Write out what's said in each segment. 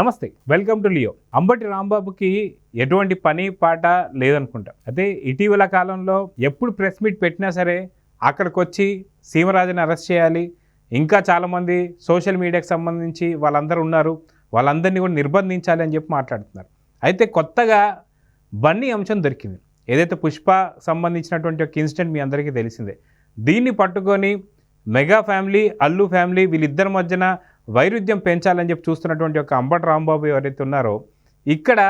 నమస్తే, welcome to Leo. Ambati రాంబాబుకి ఎటువంటి పని పాట లేదనుకుంటా. అయితే ఇటీవల కాలంలో ఎప్పుడు ప్రెస్ మీట్ పెట్టినా సరే అక్కడికి వచ్చి సీమరాజుని అరెస్ట్ చేయాలి, ఇంకా చాలామంది సోషల్ మీడియాకి సంబంధించి వాళ్ళందరూ ఉన్నారు, వాళ్ళందరినీ కూడా నిర్బంధించాలి అని చెప్పి మాట్లాడుతున్నారు. అయితే కొత్తగా బన్నీ అంశం దొరికింది. ఏదైతే పుష్ప సంబంధించినటువంటి ఒక ఇన్సిడెంట్ మీ అందరికీ తెలిసిందే. దీన్ని పట్టుకొని మెగా ఫ్యామిలీ, అల్లు ఫ్యామిలీ వీళ్ళిద్దరి మధ్యన వైరుధ్యం పెంచాలని చెప్పి చూస్తున్నటువంటి ఒక అంబటి రాంబాబు ఎవరైతే ఉన్నారో, ఇక్కడ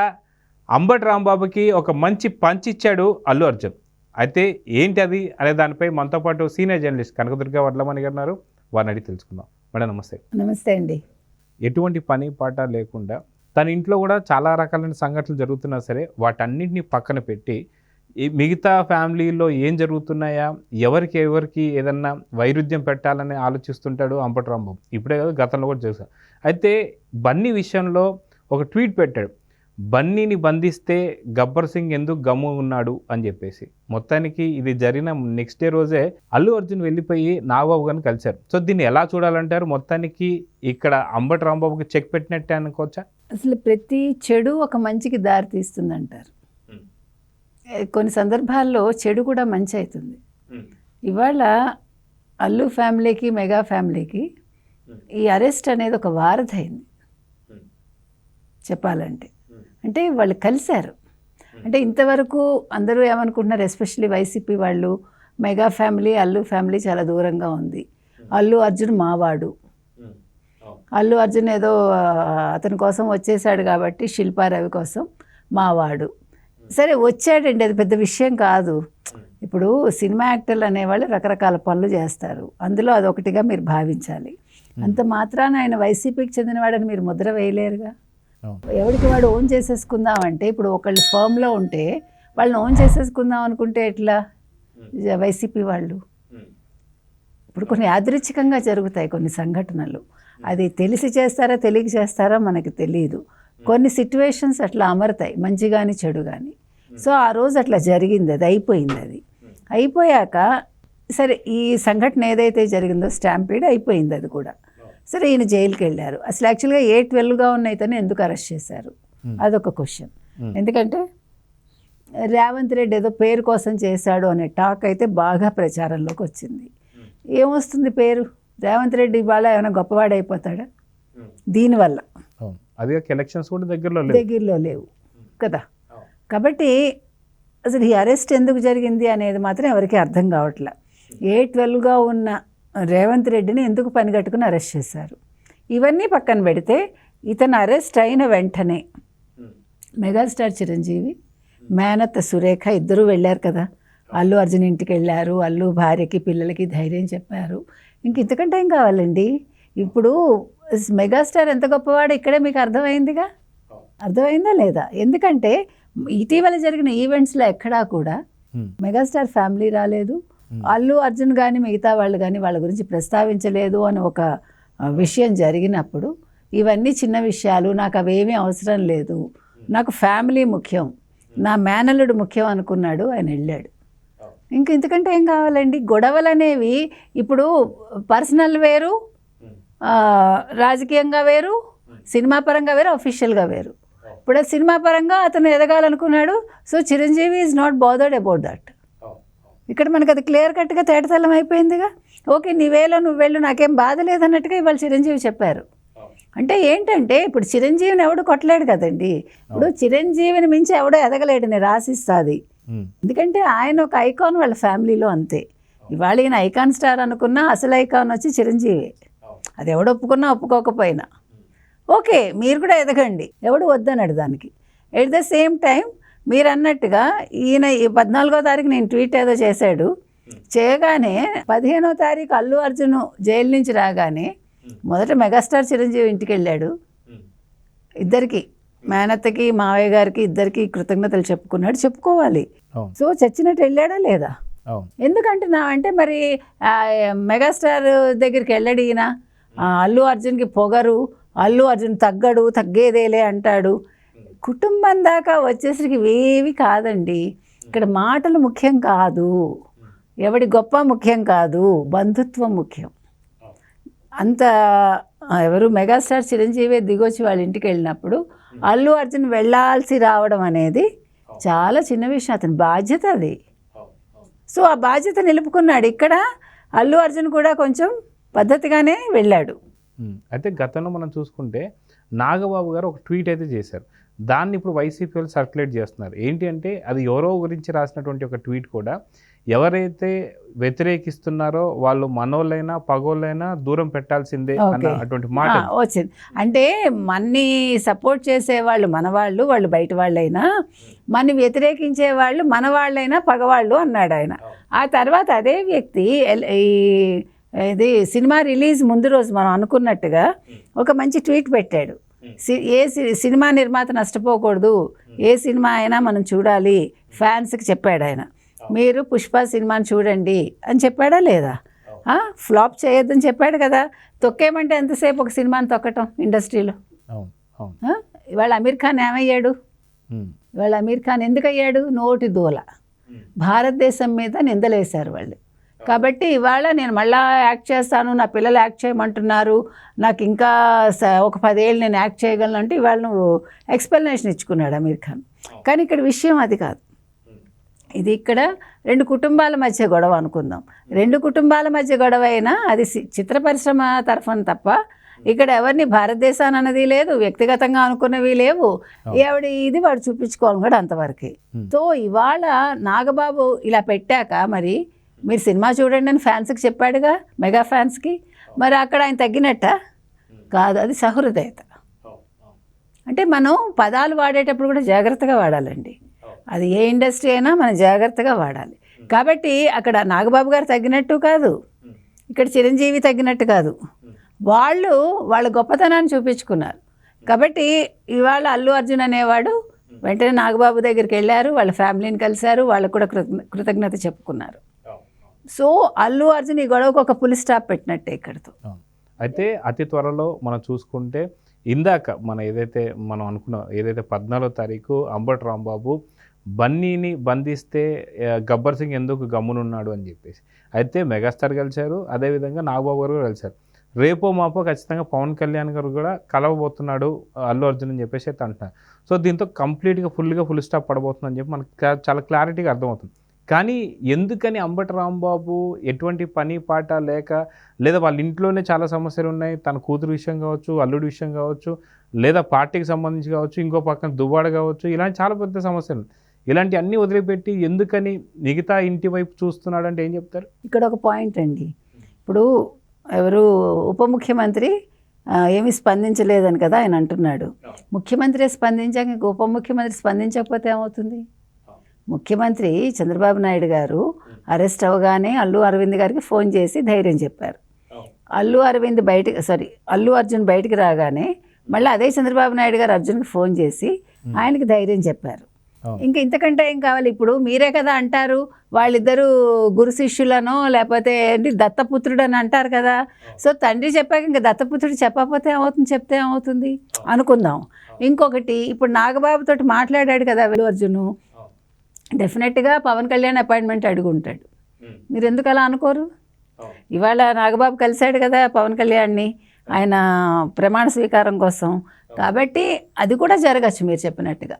అంబటి రాంబాబుకి ఒక మంచి పంచ్ ఇచ్చాడు అల్లు అర్జున్. అయితే ఏంటి అది అనే దానిపై మనతో పాటు సీనియర్ జర్నలిస్ట్ కనకదుర్గ వడ్లమణి గారు ఉన్నారు. వారిని అడిగి తెలుసుకుందాం. మేడం నమస్తే. నమస్తే అండి. ఎటువంటి పని పాట లేకుండా తన ఇంట్లో కూడా చాలా రకాలైన సంఘటనలు జరుగుతున్నా సరే వాటన్నింటినీ పక్కన పెట్టి ఈ మిగతా ఫ్యామిలీలో ఏం జరుగుతున్నాయా, ఎవరికి ఏదన్నా వైరుధ్యం పెట్టాలని ఆలోచిస్తుంటాడు అంబటి రాంబాబు. ఇప్పుడే కదా, గతంలో కూడా చేశాడు. అయితే బన్నీ విషయంలో ఒక ట్వీట్ పెట్టాడు, బన్నీని బంధిస్తే గబ్బర్ సింగ్ ఎందుకు గమ్ము ఉన్నాడు అని చెప్పేసి. మొత్తానికి ఇది జరిగిన నెక్స్ట్ డే రోజే అల్లు అర్జున్ వెళ్ళిపోయి నాగబాబు గారిని కలిశారు. సో దీన్ని ఎలా చూడాలంటారు? మొత్తానికి ఇక్కడ అంబటి రాంబాబుకి చెక్ పెట్టినట్టే అనుకోవచ్చా? అసలు ప్రతి చెడు ఒక మంచికి దారి తీస్తుందంటారు. కొన్ని సందర్భాల్లో చెడు కూడా మంచి అవుతుంది. ఇవాళ అల్లు ఫ్యామిలీకి, మెగా ఫ్యామిలీకి ఈ అరెస్ట్ అనేది ఒక వారధి అయింది చెప్పాలంటే. అంటే వాళ్ళు కలిశారు. అంటే ఇంతవరకు అందరూ ఏమనుకుంటున్నారు, ఎస్పెషల్లీ వైసీపీ వాళ్ళు, మెగా ఫ్యామిలీ, అల్లు ఫ్యామిలీ చాలా దూరంగా ఉంది, అల్లు అర్జున్ మావాడు, అల్లు అర్జున్ ఏదో అతని కోసం వచ్చేసాడు కాబట్టి శిల్పారవి కోసం మావాడు. సరే వచ్చాడండి, అది పెద్ద విషయం కాదు. ఇప్పుడు సినిమా యాక్టర్లు అనేవాళ్ళు రకరకాల పనులు చేస్తారు, అందులో అదొకటిగా మీరు భావించాలి. అంత మాత్రాన ఆయన వైసీపీకి చెందినవాడని మీరు ముద్ర వేయలేరుగా. ఎవరికి వాడు ఓన్ చేసేసుకుందామంటే, ఇప్పుడు ఒకళ్ళు ఫర్మ్లో ఉంటే వాళ్ళని ఓన్ చేసేసుకుందాం అనుకుంటే ఎట్లా? వైసీపీ వాళ్ళు ఇప్పుడు కొన్ని యాదృచ్ఛికంగా జరుగుతాయి కొన్ని సంఘటనలు. అది తెలిసి చేస్తారా తెలియక చేస్తారా మనకి తెలియదు. కొన్ని సిట్యువేషన్స్ అట్లా అమరుతాయి, మంచి కానీ చెడు కానీ. సో ఆ రోజు అట్లా జరిగింది, అది అయిపోయింది. అది అయిపోయాక సరే ఈ సంఘటన ఏదైతే జరిగిందో స్టాంపీడ్ అయిపోయింది, అది కూడా సరే. ఈయన జైలుకి వెళ్ళారు. అసలు యాక్చువల్గా 8-12గా ఉన్న ఇతను ఎందుకు అరెస్ట్ చేశారు అదొక క్వశ్చన్. ఎందుకంటే రేవంత్ రెడ్డి ఏదో పేరు కోసం చేశాడు అనే టాక్ అయితే బాగా ప్రచారంలోకి వచ్చింది. ఏమొస్తుంది పేరు? రేవంత్ రెడ్డి ఇవాళ ఏమైనా గొప్పవాడైపోతాడా దీనివల్ల? అదే ఎలక్షన్స్ కూడా దగ్గరలో లేవు కదా. కాబట్టి అసలు ఈ అరెస్ట్ ఎందుకు జరిగింది అనేది మాత్రం ఎవరికి అర్థం కావట్లే. 8-12గా ఉన్న రేవంత్ రెడ్డిని ఎందుకు పనిగట్టుకుని అరెస్ట్ చేశారు? ఇవన్నీ పక్కన పెడితే ఇతను అరెస్ట్ అయిన వెంటనే మెగాస్టార్ చిరంజీవి, మేనత్త సురేఖ ఇద్దరూ వెళ్ళారు కదా. అల్లు అర్జున్ ఇంటికి వెళ్ళారు, అల్లు భార్యకి పిల్లలకి ధైర్యం చెప్పారు. ఇంతకంటే ఏం కావాలండి? ఇప్పుడు మెగాస్టార్ ఎంత గొప్పవాడో ఇక్కడే మీకు అర్థమైందిగా. అర్థమైందా లేదా? ఎందుకంటే ఇటీవల జరిగిన ఈవెంట్స్లో ఎక్కడా కూడా మెగాస్టార్ ఫ్యామిలీ రాలేదు, అల్లు అర్జున్ కానీ మిగతా వాళ్ళు కానీ వాళ్ళ గురించి ప్రస్తావించలేదు అని ఒక విషయం జరిగినప్పుడు, ఇవన్నీ చిన్న విషయాలు, నాకు అవేమీ అవసరం లేదు, నాకు ఫ్యామిలీ ముఖ్యం, నా మేనల్లుడు ముఖ్యం అనుకున్నాడు, ఆయన వెళ్ళాడు. ఇంతకంటే ఏం కావాలండి? గొడవలు అనేవి ఇప్పుడు పర్సనల్ వేరు, రాజకీయంగా వేరు, సినిమా పరంగా వేరు, అఫీషియల్గా వేరు. ఇప్పుడు సినిమా పరంగా అతను ఎదగాలనుకున్నాడు, so Chiranjeevi is not bothered about that. ఇక్కడ మనకు అది క్లియర్ కట్గా తేటతెల్లం అయిపోయిందిగా. ఓకే, నీవేలో నువ్వు వెళ్ళు, నాకేం బాధ లేదన్నట్టుగా ఇవాళ చిరంజీవి చెప్పారు. అంటే ఏంటంటే ఇప్పుడు చిరంజీవిని ఎవడు కొట్టలేడు కదండి. ఇప్పుడు చిరంజీవిని మించి ఎవడో ఎదగలేడు, నేను రాసిస్తుంది. ఎందుకంటే ఆయన ఒక ఐకాన్ వాళ్ళ ఫ్యామిలీలో, అంతే. ఇవాళ ఈయన ఐకాన్ స్టార్ అనుకున్నా అసలు ఐకాన్ వచ్చి చిరంజీవి. అది ఎవడు ఒప్పుకున్నా ఒప్పుకోకపోయినా ఓకే, మీరు కూడా ఎదగండి, ఎవడు వద్దన్నాడు దానికి. ఎట్ ద సేమ్ టైం మీరు అన్నట్టుగా ఈయన ఈ 14వ తారీఖు నేను ట్వీట్ ఏదో చేశాడు, చేయగానే 15వ తారీఖు అల్లు అర్జున్ జైలు నుంచి రాగానే మొదట మెగాస్టార్ చిరంజీవి ఇంటికి వెళ్ళాడు. ఇద్దరికి, మేనత్తకి మావయ్య గారికి ఇద్దరికి కృతజ్ఞతలు చెప్పుకున్నాడు, చెప్పుకోవాలి. సో చచ్చినట్టు వెళ్ళాడా లేదా? ఎందుకంటున్నావంటే మరి మెగాస్టార్ దగ్గరికి వెళ్ళాడు ఈయన. అల్లు అర్జున్కి పొగరు, అల్లు అర్జున్ తగ్గడు, తగ్గేదేలే అంటాడు. కుటుంబం దాకా వచ్చేసరికి ఏవి కాదండి. ఇక్కడ మాటలు ముఖ్యం కాదు, ఎవడి గొప్ప ముఖ్యం కాదు, బంధుత్వం ముఖ్యం. అంత ఎవరు మెగాస్టార్ చిరంజీవి దిగొచ్చి వాళ్ళ ఇంటికి వెళ్ళినప్పుడు అల్లు అర్జున్ వెళ్ళాల్సి రావడం అనేది చాలా చిన్న విషయం, అతని బాధ్యత అది. సో ఆ బాధ్యత నిలుపుకున్నాడు. ఇక్కడ అల్లు అర్జున్ కూడా కొంచెం పద్ధతిగానే వెళ్ళాడు. అయితే గతంలో మనం చూసుకుంటే నాగబాబు గారు ఒక ట్వీట్ అయితే చేశారు, దాన్ని ఇప్పుడు వైసీపీ వాళ్ళు సర్క్యులేట్ చేస్తున్నారు. ఏంటి అంటే అది ఎవరో గురించి రాసినటువంటి ఒక ట్వీట్ కూడా ఎవరైతే వ్యతిరేకిస్తున్నారో వాళ్ళు మనోళ్ళైనా పగోళ్ళైనా దూరం పెట్టాల్సిందే అన్న అటువంటి మాట వచ్చింది. అంటే మన్ని సపోర్ట్ చేసేవాళ్ళు మనవాళ్ళు, వాళ్ళు బయట వాళ్ళైనా, మన్ని వ్యతిరేకించే వాళ్ళు మనవాళ్ళైనా పగవాళ్ళు అన్నాడు ఆయన. ఆ తర్వాత అదే వ్యక్తి ఇది సినిమా రిలీజ్ ముందు రోజు మనం అనుకున్నట్టుగా ఒక మంచి ట్వీట్ పెట్టాడు. సినిమా నిర్మాత నష్టపోకూడదు, ఏ సినిమా అయినా మనం చూడాలి, ఫ్యాన్స్కి చెప్పాడు ఆయన. మీరు పుష్ప సినిమాని చూడండి అని చెప్పాడా లేదా? ఫ్లాప్ చేయొద్దని చెప్పాడు కదా. తొక్కేమంటే ఎంతసేపు ఒక సినిమాని తొక్కటం ఇండస్ట్రీలో. ఇవాళ అమీర్ ఖాన్ ఏమయ్యాడు? ఇవాళ అమీర్ ఖాన్ ఎందుకు అయ్యాడు? నోటి దూల. భారతదేశం మీద నిందలేశారు వాళ్ళు. కాబట్టి ఇవాళ నేను మళ్ళీ యాక్ట్ చేస్తాను, నా పిల్లలు యాక్ట్ చేయమంటున్నారు, నాకు ఇంకా ఒక 10 ఏళ్ళు నేను యాక్ట్ చేయగలను అంటే ఇవాళ నువ్వు ఎక్స్ప్లెనేషన్ ఇచ్చుకున్నాడు అమీర్ ఖాన్. కానీ ఇక్కడ విషయం అది కాదు. ఇది ఇక్కడ 2 కుటుంబాల మధ్య గొడవ అనుకుందాం. 2 కుటుంబాల మధ్య గొడవ అయినా అది చిత్ర పరిశ్రమ తరఫున తప్ప ఇక్కడ ఎవరిని భారతదేశాన్ని అన్నది లేదు, వ్యక్తిగతంగా అనుకున్నవి లేవు. ఎవడి ఇది వాడు చూపించుకోవాలి కూడా అంతవరకే. సో ఇవాళ నాగబాబు ఇలా పెట్టాక మరి మీరు సినిమా చూడండి అని ఫ్యాన్స్కి చెప్పాడుగా, మెగా ఫ్యాన్స్కి. మరి అక్కడ ఆయన తగ్గినట్ట కాదు, అది సహృదయత. అంటే మనం పదాలు వాడేటప్పుడు కూడా జాగ్రత్తగా వాడాలండి. అది ఏ ఇండస్ట్రీ అయినా మనం జాగ్రత్తగా వాడాలి. కాబట్టి అక్కడ నాగబాబు గారు తగ్గినట్టు కాదు, ఇక్కడ చిరంజీవి తగ్గినట్టు కాదు. వాళ్ళ గొప్పతనాన్ని చూపించుకున్నారు. కాబట్టి ఇవాళ అల్లు అర్జున్ అనేవాడు వెంటనే నాగబాబు దగ్గరికి వెళ్ళారు, వాళ్ళ ఫ్యామిలీని కలిశారు, వాళ్ళకు కూడా కృతజ్ఞత చెప్పుకున్నారు. సో అల్లు అర్జున్ ఈ గొడవకు ఒక పులి స్టాప్ పెట్టినట్టే ఇక్కడితో. అయితే అతి త్వరలో మనం చూసుకుంటే ఇందాక మనం అనుకున్నాం ఏదైతే 14వ తారీఖు అంబటి రాంబాబు బన్నీని బంధిస్తే గబ్బర్ సింగ్ ఎందుకు గమ్మునున్నాడు అని చెప్పేసి, అయితే మెగాస్టార్ కలిశారు, అదేవిధంగా నాగబాబు గారు కూడా కలిశారు. రేపో మాపో ఖచ్చితంగా పవన్ కళ్యాణ్ గారు కూడా కలవబోతున్నాడు అల్లు అర్జున్ అని చెప్పేసి అయితే అంటున్నారు. సో దీంతో కంప్లీట్గా ఫుల్ స్టాప్ పడబోతుందని చెప్పి మనకు చాలా క్లారిటీగా అర్థమవుతుంది. కానీ ఎందుకని అంబటి రాంబాబు ఎటువంటి పని పాట లేక, లేదా వాళ్ళ ఇంట్లోనే చాలా సమస్యలు ఉన్నాయి, తన కూతురు విషయం కావచ్చు, అల్లుడి విషయం కావచ్చు, లేదా పార్టీకి సంబంధించి కావచ్చు, ఇంకో పక్కన దువ్వాడ కావచ్చు, ఇలాంటి చాలా పెద్ద సమస్యలు, ఇలాంటి అన్నీ వదిలిపెట్టి ఎందుకని మిగతా ఇంటి వైపు చూస్తున్నాడు అంటే ఏం చెప్తారు? ఇక్కడ ఒక పాయింట్ అండి. ఇప్పుడు ఎవరు ఉప ముఖ్యమంత్రి ఏమీ స్పందించలేదని కదా ఆయన అంటున్నాడు. ముఖ్యమంత్రి స్పందించాక ఇంక ఉప ముఖ్యమంత్రి స్పందించకపోతే ఏమవుతుంది? ముఖ్యమంత్రి చంద్రబాబు నాయుడు గారు అరెస్ట్ అవగానే అల్లు అరవింద్ గారికి ఫోన్ చేసి ధైర్యం చెప్పారు. అల్లు అర్జున్ బయటికి రాగానే మళ్ళీ అదే చంద్రబాబు నాయుడు గారు అర్జున్కి ఫోన్ చేసి ఆయనకి ధైర్యం చెప్పారు. ఇంకా ఇంతకంటే ఏం కావాలి? ఇప్పుడు మీరే కదా అంటారు వాళ్ళిద్దరూ గురు శిష్యులనో లేకపోతే ఏంటి దత్తపుత్రుడు అని అంటారు కదా. సో తండ్రి చెప్పాక ఇంకా దత్తపుత్రుడు చెప్పకపోతే ఏమవుతుంది, చెప్తే ఏమవుతుంది అనుకుందాం. ఇంకొకటి, ఇప్పుడు నాగబాబుతో మాట్లాడాడు కదా అల్లు అర్జును, డెఫినెట్గా పవన్ కళ్యాణ్ అపాయింట్మెంట్ అడుగుంటాడు. మీరు ఎందుకు అలా అనుకోరు? ఇవాళ నాగబాబు కలిశాడు కదా పవన్ కళ్యాణ్ని ఆయన ప్రమాణ స్వీకారం కోసం. కాబట్టి అది కూడా జరగచ్చు మీరు చెప్పినట్టుగా.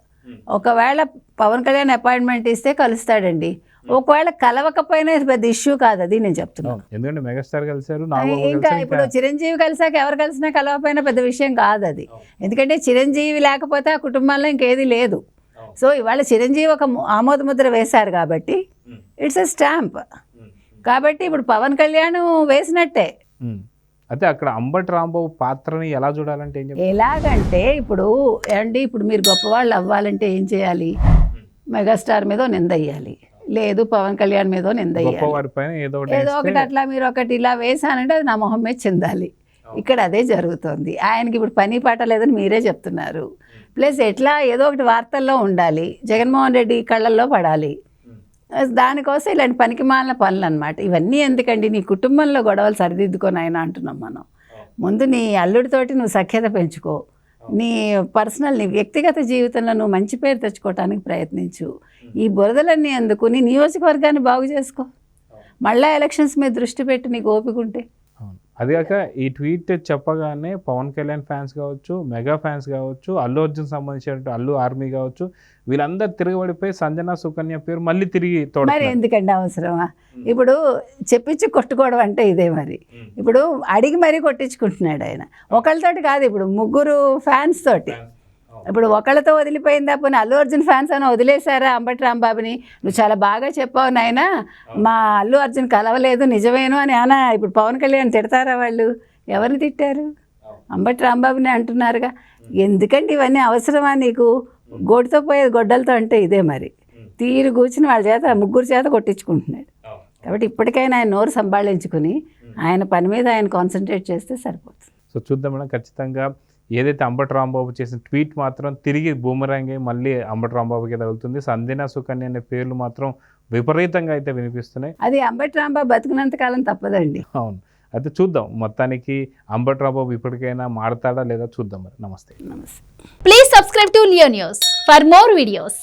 ఒకవేళ పవన్ కళ్యాణ్ అపాయింట్మెంట్ ఇస్తే కలుస్తాడండి. ఒకవేళ కలవకపోయినా పెద్ద ఇష్యూ కాదు, అది నేను చెప్తున్నాను. ఎందుకంటే మెగాస్టార్ కలిశారు, ఇంకా ఇప్పుడు చిరంజీవి కలిసాక ఎవరు కలిసినా కలవకపోయినా పెద్ద విషయం కాదు అది. ఎందుకంటే చిరంజీవి లేకపోతే ఆ కుటుంబంలో ఇంకేది లేదు. సో ఇవాళ చిరంజీవి ఒక ఆమోద ముద్ర వేశారు కాబట్టి ఇట్స్ ఎ స్టాంప్. కాబట్టి ఇప్పుడు పవన్ కళ్యాణ్ వేసినట్టే. అయితే అక్కడ అంబటి రాంబాబు పాత్రని ఎలా చూడాలంటే ఎలాగంటే ఇప్పుడు మీరు గొప్పవాళ్ళు అవ్వాలంటే ఏం చేయాలి? మెగాస్టార్ మీద నింద వేయాలి, లేదు పవన్ కళ్యాణ్ మీద నింద వేయాలి, ఏదో ఒకటి అట్లా మీరు ఒకటి ఇలా వేసానంటే అది నా మొహం మీద చెందాలి. ఇక్కడ అదే జరుగుతుంది. ఆయనకి ఇప్పుడు పని పాట లేదని మీరే చెప్తున్నారు. ప్లస్ ఎట్లా ఏదో ఒకటి వార్తల్లో ఉండాలి, జగన్మోహన్ రెడ్డి కళ్ళల్లో పడాలి. దానికోసం ఇలాంటి పనికి మాలిన పనులు అనమాట. ఇవన్నీ ఎందుకండి? నీ కుటుంబంలో గొడవలు సరిదిద్దుకొని ఆయన అంటున్నాం మనం. ముందు నీ అల్లుడితోటి నువ్వు సఖ్యత పెంచుకో, నీ నీ వ్యక్తిగత జీవితంలో నువ్వు మంచి పేరు తెచ్చుకోవటానికి ప్రయత్నించు. ఈ బురదలన్నీ ఎందుకు? నీ నియోజకవర్గాన్ని బాగు చేసుకో, మళ్ళీ ఎలక్షన్స్ మీద దృష్టి పెట్టి నీకు ఓపిక ఉంటే. అదిగాక ఈ ట్వీట్ చెప్పగానే పవన్ కళ్యాణ్ ఫ్యాన్స్ కావచ్చు, మెగా ఫ్యాన్స్ కావచ్చు, అల్లు అర్జున్ సంబంధించిన అల్లు ఆర్మీ కావచ్చు, వీళ్ళందరూ తిరగబడిపోయి సంజన సుకన్య పేరు మళ్ళీ తిరిగి మరి తోడుతున్నారు. ఎందుకండి అవసరమా? ఇప్పుడు చెప్పించి కొట్టుకోవడం అంటే ఇదే మరి. ఇప్పుడు అడిగి మరీ కొట్టించుకుంటున్నాడు ఆయన. ఒకళ్ళతోటి కాదు, ఇప్పుడు ముగ్గురు ఫ్యాన్స్ తోటి. ఇప్పుడు ఒకళ్ళతో వదిలిపోయిందా, పోనీ అల్లు అర్జున్ ఫ్యాన్స్ అని వదిలేశారా అంబటి రాంబాబుని? నువ్వు చాలా బాగా చెప్పావు నాయనా, మా అల్లు అర్జున్ కలవలేదు నిజమేను అని అనా ఇప్పుడు పవన్ కళ్యాణ్ తిడతారా వాళ్ళు? ఎవరిని తిట్టారు? అంబటి రాంబాబుని అంటున్నారుగా. ఎందుకంటే ఇవన్నీ అవసరమా నీకు? గోటితో పోయేది గొడ్డలతో అంటే ఇదే మరి. తీరు కూర్చుని వాళ్ళ చేత ముగ్గురు చేత కొట్టించుకుంటున్నాడు. కాబట్టి ఇప్పటికైనా ఆయన నోరు సంభాళించుకుని ఆయన పని మీద ఆయన కాన్సన్ట్రేట్ చేస్తే సరిపోతుంది. సో చూద్దాం మేడం, ఖచ్చితంగా ఏదైతే అంబటి రాంబాబు చేసిన ట్వీట్ మాత్రం తిరిగి బూమరాంగ్ అయ్యి మళ్ళీ అంబటి రాంబాబుకి తగులుతుంది. సంజన సుకన్య అనే పేర్లు మాత్రం విపరీతంగా అయితే వినిపిస్తున్నాయి. అది అంబటి రాంబాబు బతుకున్నంత కాలం తప్పదండి. అవును, అయితే చూద్దాం మొత్తానికి అంబటి రాంబాబు ఇప్పటికైనా మారతాడా లేదా చూద్దాం మరి. నమస్తే. నమస్తే. Please subscribe to Leo News for more videos.